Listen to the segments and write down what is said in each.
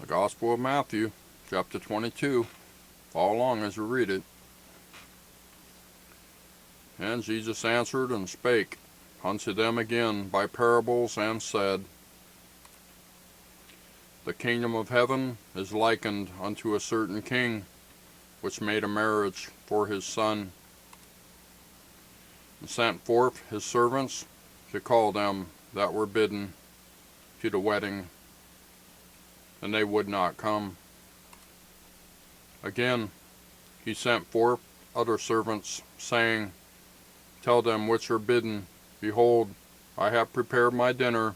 The Gospel of Matthew, chapter 22. Follow along as we read it. And Jesus answered and spake unto them again by parables, and said, The kingdom of heaven is likened unto a certain king, which made a marriage for his son, and sent forth his servants to call them that were bidden to the wedding, and they would not come. Again he sent forth other servants, saying, Tell them which are bidden, Behold, I have prepared my dinner.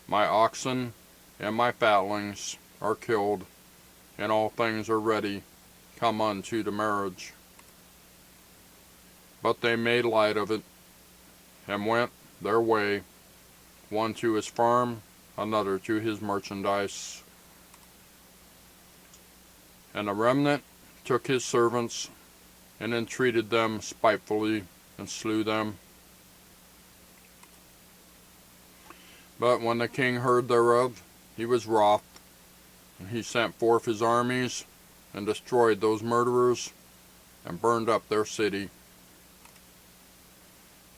My oxen and my fatlings are killed, and all things are ready. Come unto the marriage. But they made light of it, and went their way, one to his farm, another to his merchandise. And a remnant took his servants, and entreated them spitefully, and slew them. But when the king heard thereof, he was wroth, and he sent forth his armies, and destroyed those murderers, and burned up their city.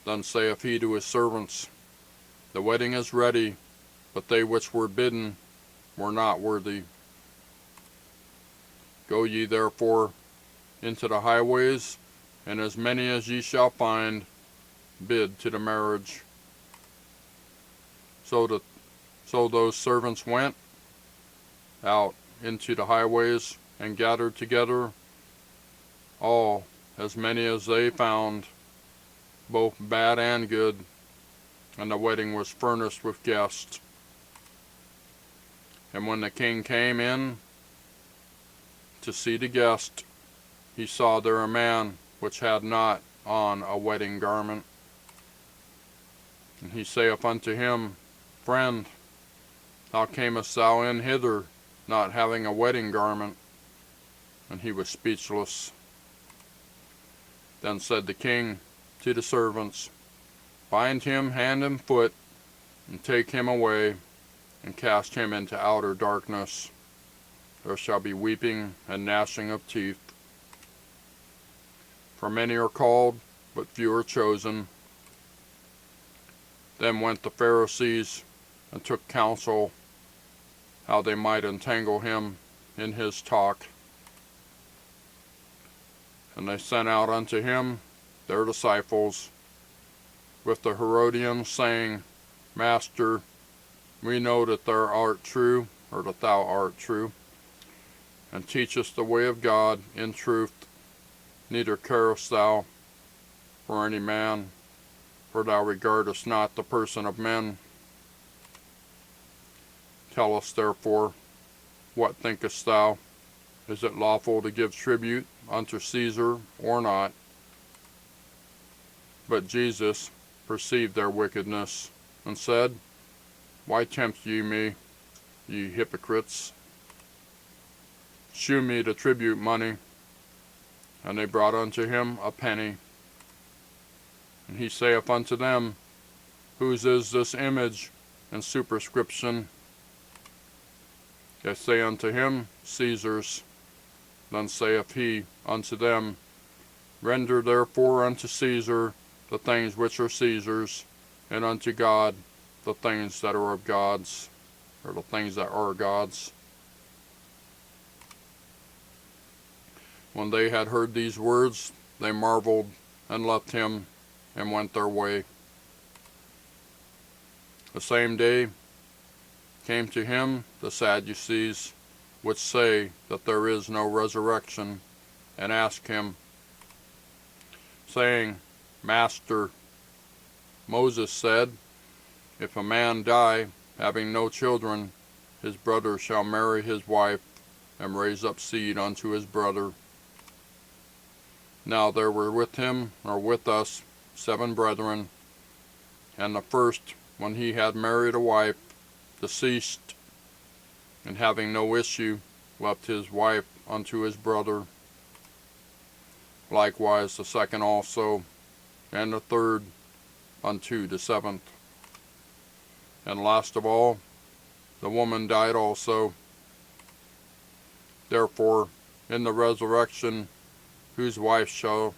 Then saith he to his servants, The wedding is ready, but they which were bidden were not worthy. Go ye therefore into the highways, and as many as ye shall find, bid to the marriage. So those servants went out into the highways, and gathered together all, as many as they found, both bad and good, and the wedding was furnished with guests. And when the king came in to see the guest, he saw there a man which had not on a wedding garment. And he saith unto him, Friend, how camest thou in hither, not having a wedding garment? And he was speechless. Then said the king to the servants, Bind him hand and foot, and take him away, and cast him into outer darkness. There shall be weeping and gnashing of teeth. For many are called, but few are chosen. Then went the Pharisees, and took counsel how they might entangle him in his talk. And they sent out unto him their disciples with the Herodians, saying, Master, we know that thou art true, or that thou art true, and teachest the way of God in truth. Neither carest thou for any man, for thou regardest not the person of men. Tell us therefore, what thinkest thou? Is it lawful to give tribute unto Caesar, or not? But Jesus perceived their wickedness, and said, Why tempt ye me, ye hypocrites? Shew me the tribute money. And they brought unto him a penny. And he saith unto them, Whose is this image and superscription? They say unto him, Caesar's. Then saith he unto them, Render therefore unto Caesar the things which are Caesar's, and unto God the things that are of God's, or the things that are God's. When they had heard these words, they marveled, and left him, and went their way. The same day came to him the Sadducees, which say that there is no resurrection, and asked him, saying, Master, Moses said, If a man die, having no children, his brother shall marry his wife, and raise up seed unto his brother. Now there were with him, or with us, 7 brethren, and the first, when he had married a wife, deceased, and having no issue, left his wife unto his brother. Likewise the second also, and the third unto the 7th. And last of all, the woman died also, Therefore, in the resurrection, whose wife shall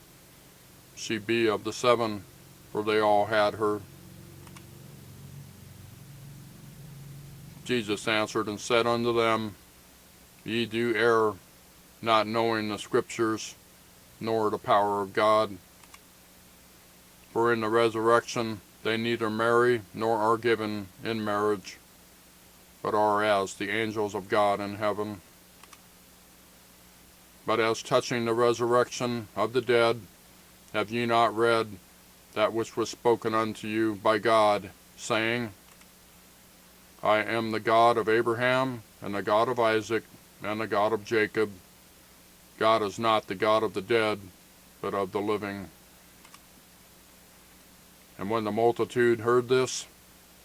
she be of the 7? For they all had her. Jesus answered and said unto them, Ye do err, not knowing the Scriptures, nor the power of God. For in the resurrection they neither marry nor are given in marriage, but are as the angels of God in heaven. But as touching the resurrection of the dead, have ye not read that which was spoken unto you by God, saying, I am the God of Abraham, and the God of Isaac, and the God of Jacob. God is not the God of the dead, but of the living. And when the multitude heard this,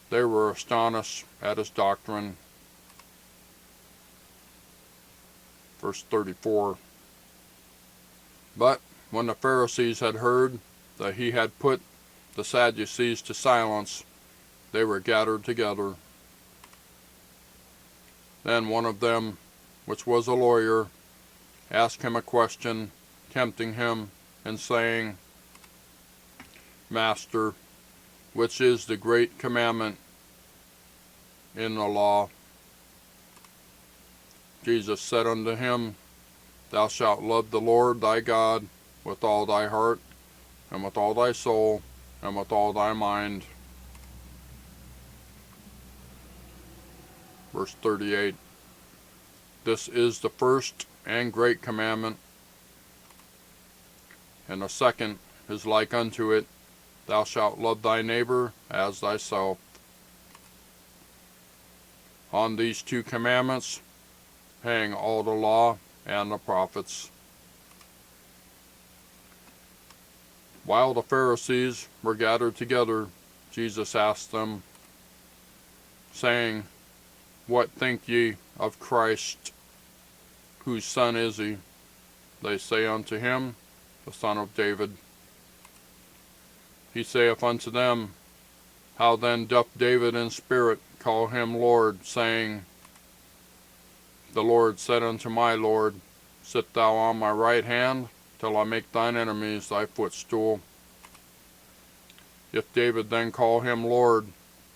they were astonished at his doctrine. Verse 34. But when the Pharisees had heard that he had put the Sadducees to silence, they were gathered together. Then one of them, which was a lawyer, asked him a question, tempting him, and saying, Master, which is the great commandment in the law? Jesus said unto him, Thou shalt love the Lord thy God with all thy heart, and with all thy soul, and with all thy mind. Verse 38. This is the first and great commandment, and the second is like unto it, Thou shalt love thy neighbor as thyself. On these 2 commandments hang all the law and the prophets. While the Pharisees were gathered together, Jesus asked them, saying, What think ye of Christ? Whose son is he? They say unto him, The son of David. He saith unto them, How then doth David in spirit call him Lord, saying, The Lord said unto my Lord, Sit thou on my right hand, till I make thine enemies thy footstool. If David then call him Lord,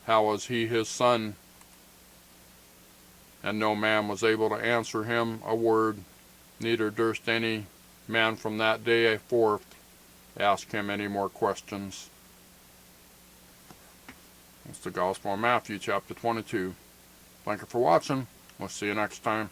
how is he his son? And no man was able to answer him a word, neither durst any man from that day forth ask him any more questions. That's the Gospel of Matthew, chapter 22. Thank you for watching. We'll see you next time.